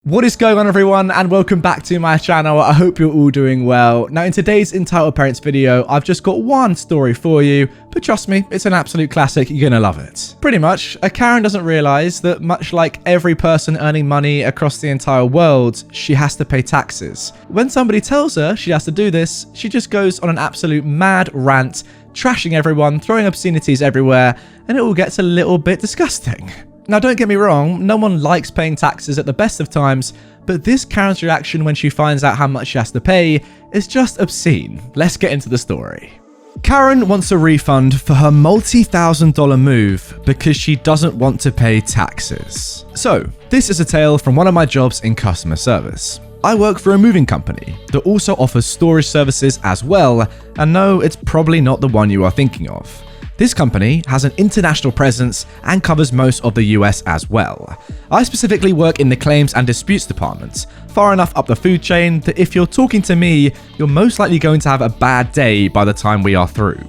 What is going on, everyone, and welcome back to my channel. I hope you're all doing well. Now, in today's Entitled Parents video, I've just got one story for you, but trust me, it's an absolute classic. You're gonna love it. Pretty much, a Karen doesn't realize that much like every person earning money across the entire world, she has to pay taxes. When somebody tells her she has to do this, she just goes on an absolute mad rant, trashing everyone, throwing obscenities everywhere, and it all gets a little bit disgusting. Now, don't get me wrong, no one likes paying taxes at the best of times, but this Karen's reaction when she finds out how much she has to pay is just obscene. Let's get into the story. Karen wants a refund for her multi-$1,000 move because she doesn't want to pay taxes. So, this is a tale from one of my jobs in customer service. I work for a moving company that also offers storage services as well, and no, it's probably not the one you are thinking of. This company has an international presence and covers most of the US as well. I specifically work in the claims and disputes department, far enough up the food chain that if you're talking to me, you're most likely going to have a bad day by the time we are through.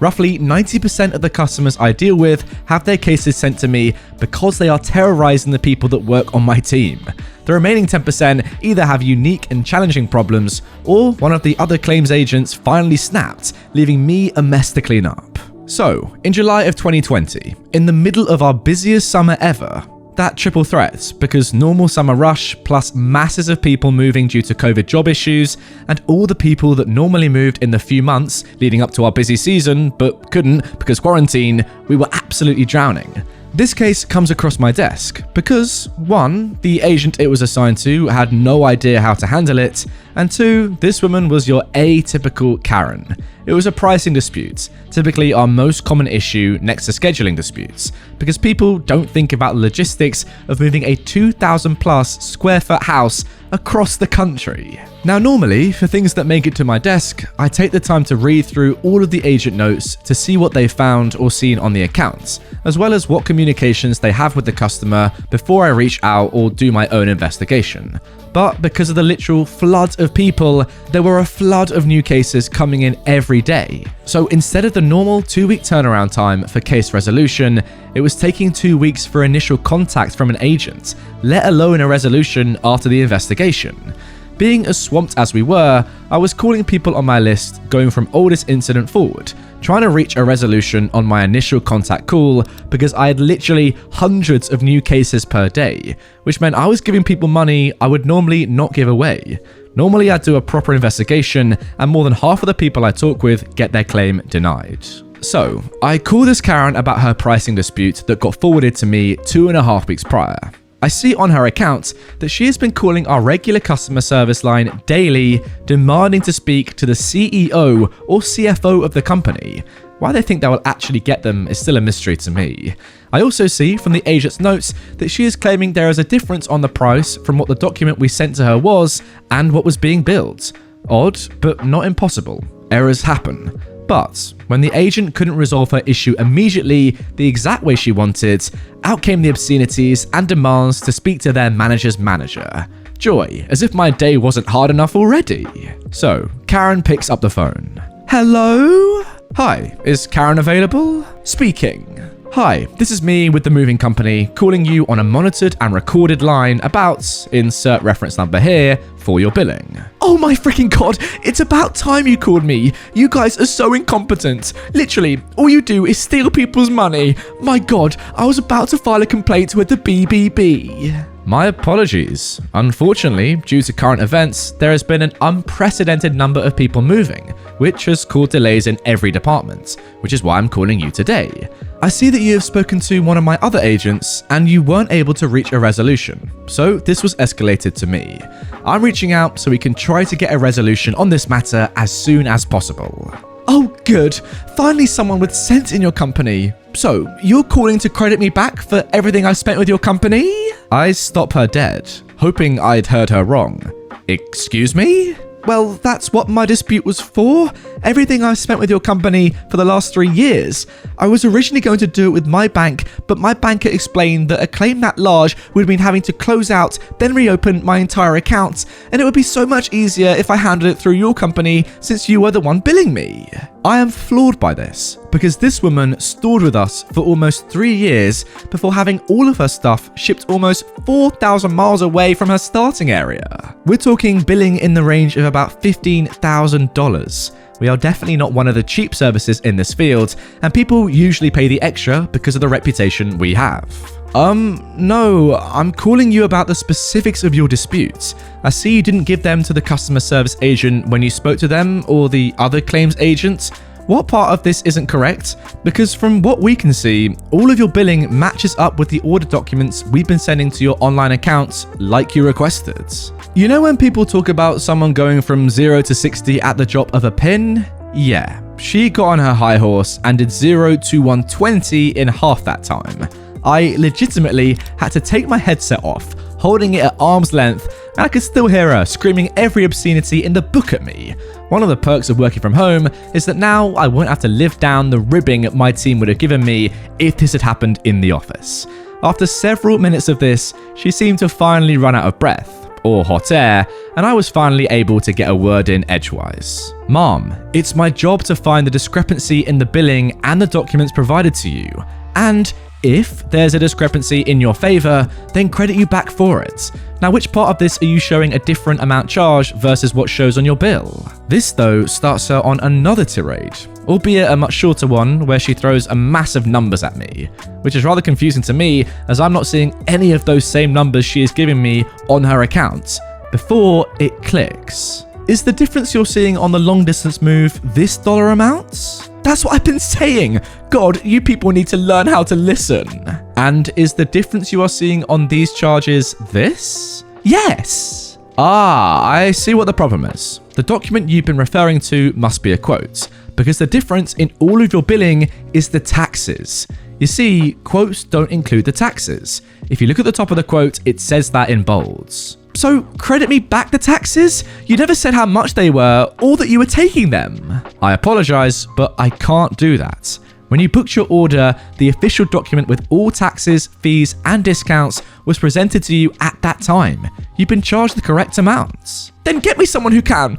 Roughly 90% of the customers I deal with have their cases sent to me because they are terrorizing the people that work on my team. The remaining 10% either have unique and challenging problems, or one of the other claims agents finally snapped, leaving me a mess to clean up. So, in July of 2020, in the middle of our busiest summer ever, that triple threat, because normal summer rush plus masses of people moving due to COVID job issues, and all the people that normally moved in the few months leading up to our busy season but couldn't because quarantine, we were absolutely drowning. This case comes across my desk because, 1, the agent it was assigned to had no idea how to handle it, and 2, this woman was your atypical Karen. It was a pricing dispute, typically our most common issue next to scheduling disputes, because people don't think about the logistics of moving a 2,000 plus square foot house across the country. Now, normally, for things that make it to my desk, I take the time to read through all of the agent notes to see what they found or seen on the accounts, as well as what communications they have with the customer before I reach out or do my own investigation. But because of the literal flood of people, there were a flood of new cases coming in every day. So instead of the normal 2-week turnaround time for case resolution, it was taking 2 weeks for initial contact from an agent, let alone a resolution after the investigation. Being as swamped as we were, I was calling people on my list going from oldest incident forward, trying to reach a resolution on my initial contact call because I had literally hundreds of new cases per day, which meant I was giving people money I would normally not give away. Normally I'd do a proper investigation and more than half of the people I talk with get their claim denied. So, I call this Karen about her pricing dispute that got forwarded to me 2.5 weeks prior. I see on her account that she has been calling our regular customer service line daily, demanding to speak to the CEO or CFO of the company. Why they think that will actually get them is still a mystery to me. I also see from the agent's notes that she is claiming there is a difference on the price from what the document we sent to her was and what was being billed. Odd, but not impossible. Errors happen. But when the agent couldn't resolve her issue immediately the exact way she wanted, out came the obscenities and demands to speak to their manager's manager. Joy, as if my day wasn't hard enough already. So, Karen picks up the phone. Hello? Hi, is Karen available? Speaking. Hi, this is me with the moving company, calling you on a monitored and recorded line about, insert reference number here, for your billing. Oh my freaking god, it's about time you called me. You guys are so incompetent. Literally, all you do is steal people's money. My god, I was about to file a complaint with the BBB. My apologies. Unfortunately, due to current events, there has been an unprecedented number of people moving, which has caused delays in every department, which is why I'm calling you today. I see that you have spoken to one of my other agents and you weren't able to reach a resolution, so this was escalated to me. I'm reaching out so we can try to get a resolution on this matter as soon as possible. Oh good, finally someone with sense in your company. So, you're calling to credit me back for everything I spent with your company? I stop her dead, hoping I'd heard her wrong. Excuse me? Well, that's what my dispute was for. Everything I've spent with your company for the last 3 years. I was originally going to do it with my bank, but my banker explained that a claim that large would mean having to close out, then reopen my entire account, and it would be so much easier if I handled it through your company since you were the one billing me. I am floored by this, because this woman stored with us for almost 3 years before having all of her stuff shipped almost 4,000 miles away from her starting area. We're talking billing in the range of about $15,000. We are definitely not one of the cheap services in this field, and people usually pay the extra because of the reputation we have. No, I'm calling you about the specifics of your disputes. I see you didn't give them to the customer service agent when you spoke to them or the other claims agents. What part of this isn't correct? Because from what we can see, all of your billing matches up with the order documents we've been sending to your online accounts like you requested. You know when people talk about someone going from 0 to 60 at the drop of a pin? Yeah, she got on her high horse and did 0 to 120 in half that time. I legitimately had to take my headset off, holding it at arm's length, and I could still hear her screaming every obscenity in the book at me. One of the perks of working from home is that now I won't have to live down the ribbing my team would have given me if this had happened in the office. After several minutes of this, she seemed to finally run out of breath, or hot air, and I was finally able to get a word in edgewise. Mom, it's my job to find the discrepancy in the billing and the documents provided to you, and if there's a discrepancy in your favor, then credit you back for it. Now, which part of this are you showing a different amount charged versus what shows on your bill? This, though, starts her on another tirade, albeit a much shorter one where she throws a massive numbers at me, which is rather confusing to me as I'm not seeing any of those same numbers she is giving me on her account before it clicks. Is the difference you're seeing on the long distance move this dollar amount? That's what I've been saying. God, you people need to learn how to listen. And is the difference you are seeing on these charges this? Yes. I see what the problem is. The document you've been referring to must be a quote, because the difference in all of your billing is the taxes. You see, quotes don't include the taxes. If you look at the top of the quote, it says that in bolds. So credit me back the taxes? You never said how much they were or that you were taking them. I apologize, but I can't do that. When you booked your order, the official document with all taxes, fees, and discounts was presented to you at that time. You've been charged the correct amounts. Then get me someone who can.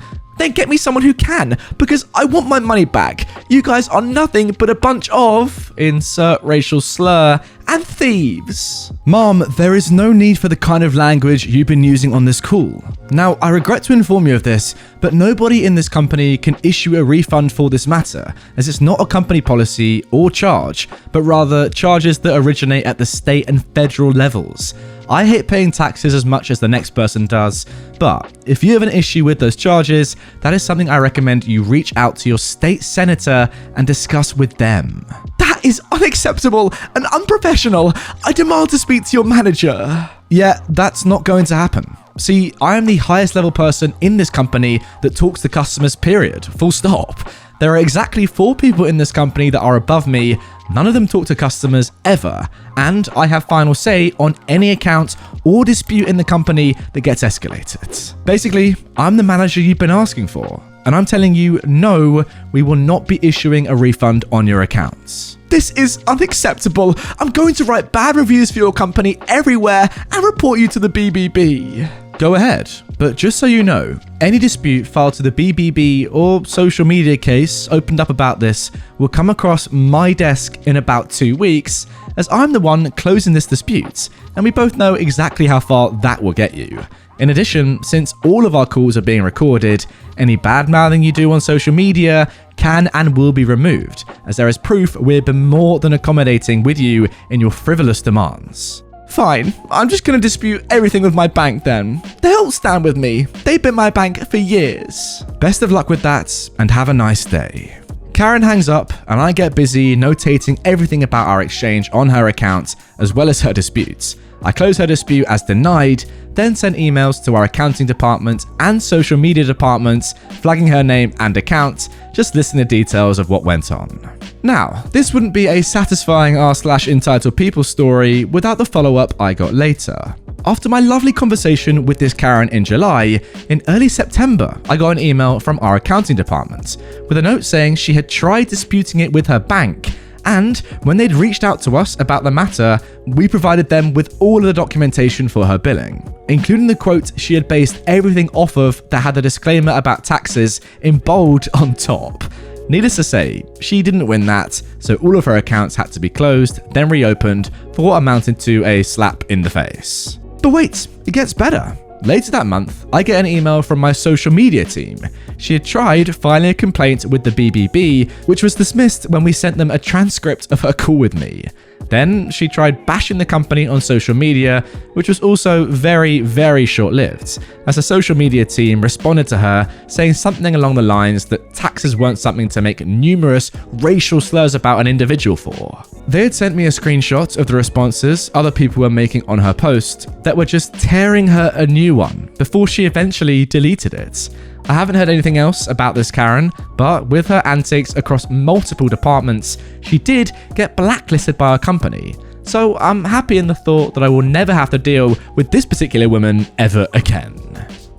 Because I want my money back. You guys are nothing but a bunch of, insert racial slur, and thieves. Mom, there is no need for the kind of language you've been using on this call. Now, I regret to inform you of this, but nobody in this company can issue a refund for this matter, as it's not a company policy or charge, but rather charges that originate at the state and federal levels. I hate paying taxes as much as the next person does, but if you have an issue with those charges, that is something I recommend you reach out to your state senator and discuss with them. That is unacceptable and unprofessional. I demand to speak to your manager. Yeah, that's not going to happen. See, I am the highest level person in this company that talks to customers, period. Full stop. There are exactly 4 people in this company that are above me. None of them talk to customers ever, and I have final say on any account or dispute in the company that gets escalated. Basically, I'm the manager you've been asking for, and I'm telling you, no, we will not be issuing a refund on your accounts. This is unacceptable. I'm going to write bad reviews for your company everywhere and report you to the BBB. Go ahead, but just so you know, any dispute filed to the BBB or social media case opened up about this will come across my desk in about 2 weeks, as I'm the one closing this dispute, and we both know exactly how far that will get you. In addition, since all of our calls are being recorded, any bad mouthing you do on social media can and will be removed, as there is proof we've been more than accommodating with you in your frivolous demands. Fine, I'm just going to dispute everything with my bank then. They'll stand with me. They've been my bank for years. Best of luck with that, and have a nice day. Karen hangs up, and I get busy notating everything about our exchange on her account, as well as her disputes. I close her dispute as denied, then send emails to our accounting department and social media departments, flagging her name and account, just listing the details of what went on. Now, this wouldn't be a satisfying r/entitled people story without the follow-up I got later. After my lovely conversation with this Karen in July, in early September, I got an email from our accounting department with a note saying she had tried disputing it with her bank, and when they'd reached out to us about the matter, we provided them with all of the documentation for her billing, including the quote she had based everything off of that had the disclaimer about taxes in bold on top. Needless to say, she didn't win that, so all of her accounts had to be closed, then reopened, for what amounted to a slap in the face. But wait, it gets better. Later that month, I get an email from my social media team. She had tried filing a complaint with the BBB, which was dismissed when we sent them a transcript of her call with me. Then she tried bashing the company on social media, which was also very, very short-lived, as the social media team responded to her saying something along the lines that taxes weren't something to make numerous racial slurs about an individual for. They had sent me a screenshot of the responses other people were making on her post that were just tearing her a new one before she eventually deleted it. I haven't heard anything else about this Karen, but with her antics across multiple departments, she did get blacklisted by our company. So I'm happy in the thought that I will never have to deal with this particular woman ever again.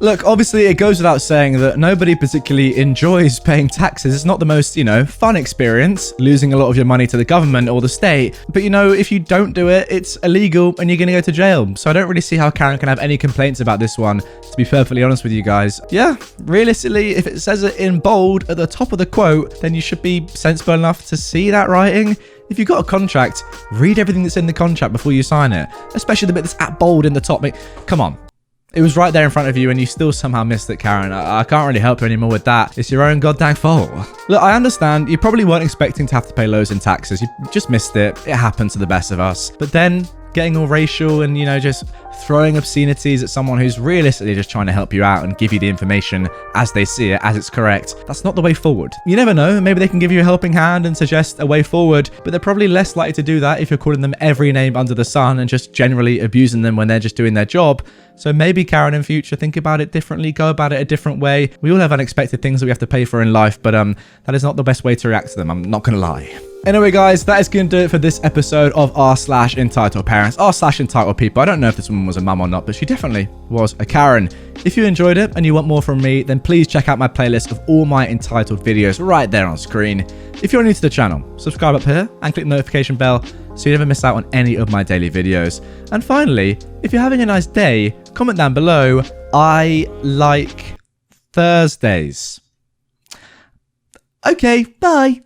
Look, obviously it goes without saying that nobody particularly enjoys paying taxes. It's not the most, fun experience, losing a lot of your money to the government or the state. But if you don't do it, it's illegal and you're going to go to jail. So I don't really see how Karen can have any complaints about this one, to be perfectly honest with you guys. Yeah, realistically, if it says it in bold at the top of the quote, then you should be sensible enough to see that writing. If you've got a contract, read everything that's in the contract before you sign it, especially the bit that's at bold in the top. Come on. It was right there in front of you and you still somehow missed it, Karen. I can't really help you anymore with that. It's your own goddamn fault. Look, I understand you probably weren't expecting to have to pay loads in taxes. You just missed it. It happened to the best of us. But then getting all racial and, just throwing obscenities at someone who's realistically just trying to help you out and give you the information as they see it, as it's correct, that's not the way forward. You never know, maybe they can give you a helping hand and suggest a way forward, but they're probably less likely to do that if you're calling them every name under the sun and just generally abusing them when they're just doing their job. So maybe, Karen, in future, think about it differently, go about it a different way. We all have unexpected things that we have to pay for in life, but that is not the best way to react to them, I'm not gonna lie. Anyway, guys, that is going to do it for this episode of r/EntitledParents, r/Entitled People. I don't know if this woman was a mum or not, but she definitely was a Karen. If you enjoyed it and you want more from me, then please check out my playlist of all my Entitled videos right there on screen. If you're new to the channel, subscribe up here and click the notification bell so you never miss out on any of my daily videos. And finally, if you're having a nice day, comment down below, I like Thursdays. Okay, bye.